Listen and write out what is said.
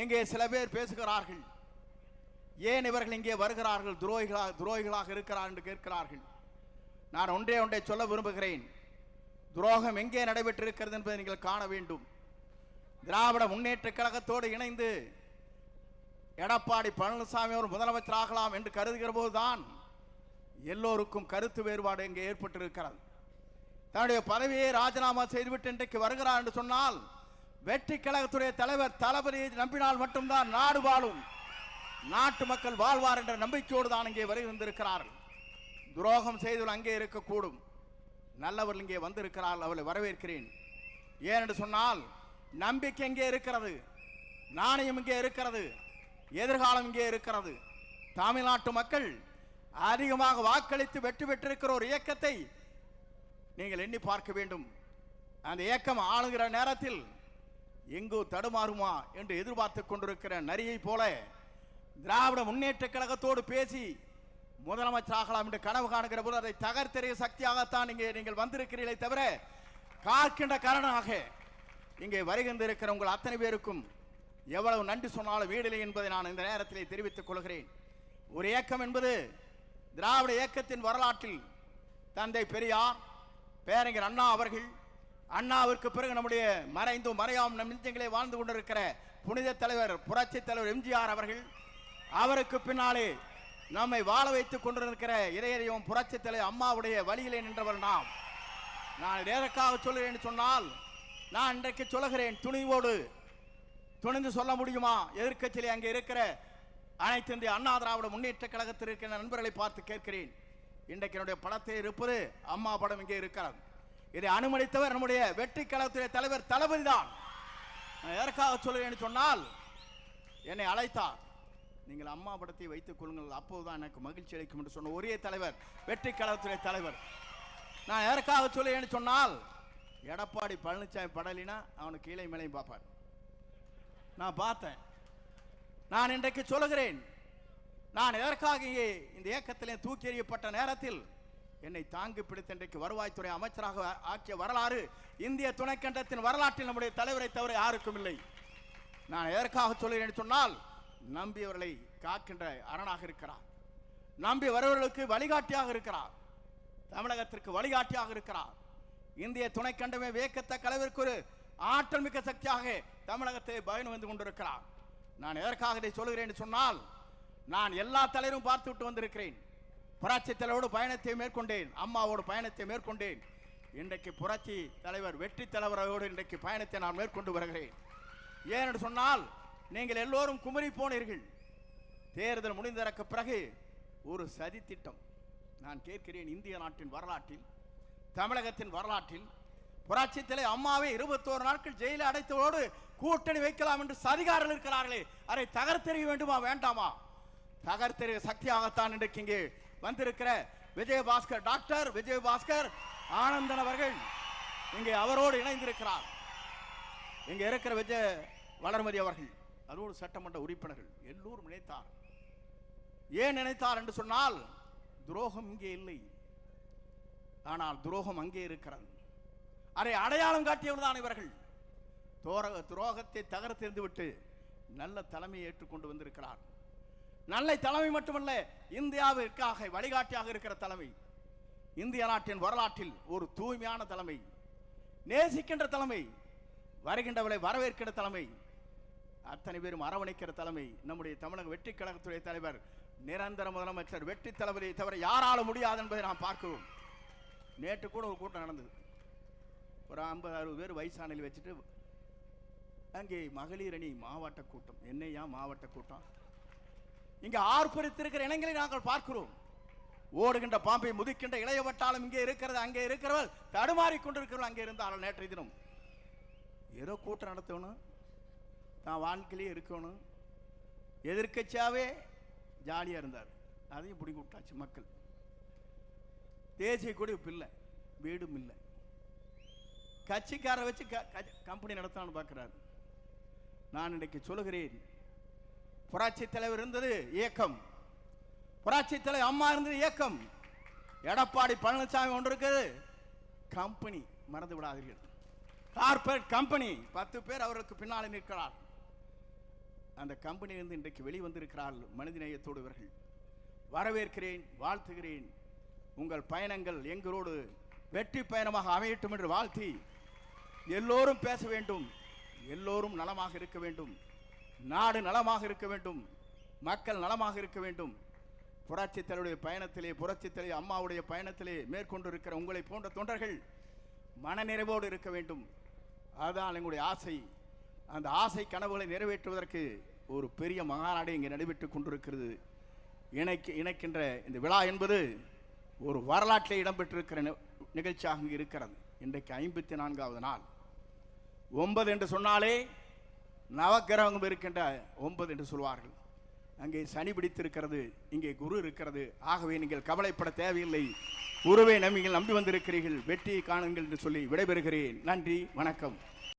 இங்கே சில பேர் பேசுகிறார்கள், ஏன் இவர்கள் இங்கே வருகிறார்கள், துரோகிகளாக இருக்கிறார் என்று கேட்கிறார்கள். நான் ஒன்றை சொல்ல விரும்புகிறேன். துரோகம் எங்கே நடைபெற்றிருக்கிறது என்பதை நீங்கள் காண வேண்டும். திராவிட முன்னேற்ற கழகத்தோடு இணைந்து எடப்பாடி பழனிசாமி அவர் முதலமைச்சர் ஆகலாம் என்று கருதுகிற போதுதான் எல்லோருக்கும் கருத்து வேறுபாடு இங்கே ஏற்பட்டிருக்கிறது. தன்னுடைய பதவியை ராஜினாமா செய்துவிட்டு இன்றைக்கு வருகிறார் என்று சொன்னால் வெற்றி கழகத்துடைய தலைவர் தளபதியை நம்பினால் மட்டும்தான் நாடு வாழும், நாட்டு மக்கள் வாழ்வார் என்ற நம்பிக்கையோடு தான் இங்கே வருகின்றிருக்கிறார்கள். துரோகம் செய்தவர்கள் அங்கே இருக்கக்கூடும், நல்லவர்கள் இங்கே வந்திருக்கிறார்கள், அவளை வரவேற்கிறேன். ஏனென்று சொன்னால் நம்பிக்கை இங்கே இருக்கிறது, நாணயம் இங்கே இருக்கிறது, எதிர்காலம் இங்கே இருக்கிறது. தமிழ்நாட்டு மக்கள் அதிகமாக வாக்களித்து வெற்றி பெற்றிருக்கிற ஒரு இயக்கத்தை நீங்கள் எண்ணி பார்க்க வேண்டும். அந்த இயக்கம் ஆளுகிற நேரத்தில் எங்கோ தடுமாறுமா என்று எதிர்பார்த்து கொண்டிருக்கிற நரியை போல திராவிட முன்னேற்ற கழகத்தோடு பேசி முதலமைச்சராகலாம் என்று கனவு காணுகிற போது அதை தகர்த்தெறிய சக்தியாகத்தான் இங்கே நீங்கள் வந்திருக்கிறீர்களே தவிர காக்கின்ற காரணமாக இங்கே வருகின்றிருக்கிற உங்கள் அத்தனை பேருக்கும் எவ்வளவு நன்றி சொன்னாலும் வீடில்லை என்பதை நான் இந்த நேரத்திலே தெரிவித்துக் கொள்கிறேன். ஒரு இயக்கம் என்பது திராவிட இயக்கத்தின் வரலாற்றில் தந்தை பெரியார், பேரறிஞர் அண்ணா அவர்கள், அண்ணாவிற்கு பிறகு நம்முடைய மறைந்தும் மறையாம் நம் நெஞ்சங்களே வாழ்ந்து கொண்டிருக்கிற புனித தலைவர் புரட்சி தலைவர் எம்ஜிஆர் அவர்கள், அவருக்கு பின்னாலே நம்மை வாழ வைத்துக் கொண்டிருக்கிற இதயம் புரட்சி தலைவர் அம்மாவுடைய வழியிலே நின்றவர் நாம். நான் எதற்காக சொல்கிறேன் சொன்னால், நான் இன்றைக்கு சொல்லுகிறேன், துணிவோடு துணிந்து சொல்ல முடியுமா? எதிர்க்கட்சியிலே அங்கே இருக்கிற அனைத்து இந்திய அண்ணா திராவிட முன்னேற்ற கழகத்தில் இருக்கிற நண்பர்களை பார்த்து கேட்கிறேன். இன்றைக்கு என்னுடைய படத்தில் இருப்பது அம்மா படம் இங்கே இருக்கிறது. இதை அனுமதித்தவர் நம்முடைய வெற்றி கழகத்துடைய தலைவர் தளபதி தான். நான் எதற்காக சொல்கிறேன் சொன்னால், என்னை அழைத்தார், நீங்கள் அம்மா படத்தை வைத்துக் கொள்ளுங்கள், அப்போதுதான் எனக்கு மகிழ்ச்சி அளிக்கும் என்று சொன்ன ஒரே தலைவர் வெற்றி கழகத்துடைய தலைவர். நான் எதற்காக சொல்லுவேன் சொன்னால், எடப்பாடி பழனிசாமி படலினா அவனுக்கு கீழே மேலையும் பார்ப்பார். நான் பார்த்தேன். நான் இன்றைக்கு சொல்லுகிறேன், நான் எதற்காக இங்கே இந்த இயக்கத்திலே தூக்கி எறியப்பட்ட நேரத்தில் என்னை தாங்கி பிடித்த இன்றைக்கு வருவாய்த்துறை அமைச்சராக ஆக்கிய வரலாறு இந்திய துணைக்கண்டத்தின் வரலாற்றில் நம்முடைய தலைவரை தவிர யாருக்கும் இல்லை. நான் எதற்காக சொல்லுகிறேன் சொன்னால், நம்பியவர்களை காக்கின்ற அரணாக இருக்கிறார், நம்பி வருவர்களுக்கு வழிகாட்டியாக இருக்கிறார், தமிழகத்திற்கு வழிகாட்டியாக இருக்கிறார். இந்திய துணைக்கண்டமே வியக்கத்தக்க அளவிற்கு ஒரு ஆற்றல் மிக்க சக்தியாக தமிழகத்தை பயணம் வந்து கொண்டிருக்கிறார். நான் எதற்காக இதை சொல்லுகிறேன் சொன்னால், நான் எல்லா தலைவரும் பார்த்து விட்டு வந்திருக்கிறேன். புரட்சி தலைவரோடு பயணத்தை மேற்கொண்டேன், அம்மாவோடு பயணத்தை மேற்கொண்டேன். இன்றைக்கு புரட்சி தலைவர் வெற்றி தலைவரோடு இன்றைக்கு பயணத்தை நான் மேற்கொண்டு வருகிறேன். ஏனென்று சொன்னால், நீங்கள் எல்லோரும் குமரி போனீர்கள். தேர்தல் முடிந்ததற்கு பிறகு ஒரு சதி திட்டம். நான் கேட்கிறேன், இந்திய நாட்டின் வரலாற்றில், தமிழகத்தின் வரலாற்றில் புரட்சி தலைவர் அம்மாவை 21 நாட்கள் ஜெயிலில் அடைத்ததோடு கூட்டணி வைக்கலாம் என்று சதிகாரர்கள் இருக்கிறார்களே, அதை தகர்த்தெறிய வேண்டுமா வேண்டாமா? தகர்த்தெறிய சக்தியாகத்தான் இன்றைக்கு இங்கே வந்திருக்கிற விஜயபாஸ்கர், டாக்டர் விஜயபாஸ்கர் ஆனந்தன் அவர்கள் இங்கே அவரோடு இணைந்திருக்கிறார். இங்கே இருக்கிற விஜய வளர்மதி அவர்கள், அதோடு சட்டமன்ற உறுப்பினர்கள் எல்லோரும் நினைத்தார். ஏன் நினைத்தார் என்று சொன்னால், துரோகம் இங்கே இல்லை, ஆனால் துரோகம் அங்கே இருக்கிறது. அதை அடையாளம் காட்டியவர் தான் இவர்கள். துரோகத்தை தகர்த்தெறிந்து விட்டு நல்ல தலைமையை ஏற்றுக்கொண்டு வந்திருக்கிறார். நல்ல தலைமை மட்டுமல்ல, இந்தியாவிற்காக வழிகாட்டியாக இருக்கிற தலைமை, இந்திய நாட்டின் வரலாற்றில் ஒரு தூய்மையான தலைமை, நேசிக்கின்ற தலைமை, வருகின்றவர்களை வரவேற்கிற தலைமை, அத்தனை பேரும் அரவணைக்கிற தலைமை நம்முடைய தமிழக வெற்றி கழகத்துடைய தலைவர் நிரந்தர முதலமைச்சர் வெற்றி தளபதியை தவிர யாராலும் முடியாது என்பதை நாம் பார்க்கிறோம். நேற்று கூட ஒரு கூட்டம் நடந்தது. ஒரு 50-60 பேர் வயசானில் வச்சுட்டு அங்கே மகளிர் அணி மாவட்ட கூட்டம். என்னையா மாவட்ட கூட்டம்? இங்கே ஆர்ப்பரித்திருக்கிற இனங்களை நாங்கள் பார்க்கிறோம். ஓடுகின்ற பாம்பை முதிக்கின்ற இளையவட்டாலும் இங்கே இருக்கிறது, அங்கே இருக்கிறவர்கள் தடுமாறி கொண்டிருக்கிறவர்கள் அங்கே இருந்தார்கள். நேற்றைய தினம் ஏதோ கூட்டம் நடத்தணும், நான் வாழ்க்கையிலே இருக்கணும், எதிர்க்கட்சியாகவே ஜாலியாக இருந்தார். அதையும் பிடிங்கி விட்டாச்சு மக்கள். தேசிய கொடி இல்லை, வீடும் இல்லை, கட்சிக்காரரை வச்சு கம்பெனி நடத்தான்னு பார்க்கிறார். நான் இன்றைக்கு சொல்லுகிறேன், புரட்சி தலைவர் இருந்தது இயக்கம், புரட்சி தலைவர் அம்மா இருந்தது இயக்கம், எடப்பாடி பழனிசாமி ஒன்று இருக்குது கம்பெனி. மறந்து விடாதீர்கள், கார்பரேட் கம்பெனி. 10 பேர் அவருக்கு பின்னாலே நிற்கிறார். அந்த கம்பெனியிலிருந்து இன்றைக்கு வெளிவந்திருக்கிறார்கள் மனிதநேயத்தோடு இவர்கள். வரவேற்கிறேன், வாழ்த்துகிறேன். உங்கள் பயணங்கள் எங்களோடு வெற்றி பயணமாக அமையட்டும் என்று வாழ்த்தி, எல்லோரும் பேச வேண்டும், எல்லோரும் நலமாக இருக்க வேண்டும், நாடு நலமாக இருக்க வேண்டும், மக்கள் நலமாக இருக்க வேண்டும். புரட்சித் தலைவருடைய பயணத்திலே, புரட்சித் தலைவர் அம்மாவுடைய பயணத்திலே மேற்கொண்டிருக்கிற உங்களை போன்ற தொண்டர்கள் மனநிறைவோடு இருக்க வேண்டும். அதுதான் எங்களுடைய ஆசை. அந்த ஆசை கனவுகளை நிறைவேற்றுவதற்கு ஒரு பெரிய மகாநாடு இங்கே நடைபெற்றுக் கொண்டிருக்கிறது. இணைக்கின்ற இந்த விழா என்பது ஒரு வரலாற்றில் இடம்பெற்றிருக்கிற நிகழ்ச்சியாக இங்கே இருக்கிறது. இன்றைக்கு 54வது நாள். 9 என்று சொன்னாலே நவக்கிரகம் இருக்கின்ற 9 என்று சொல்வார்கள். அங்கே சனி பிடித்திருக்கிறது, இங்கே குரு இருக்கிறது. ஆகவே நீங்கள் கவலைப்பட தேவையில்லை. குருவை நீங்கள் நம்பி வந்திருக்கிறீர்கள், வெற்றியை காணுங்கள் என்று சொல்லி விடைபெறுகிறேன். நன்றி, வணக்கம்.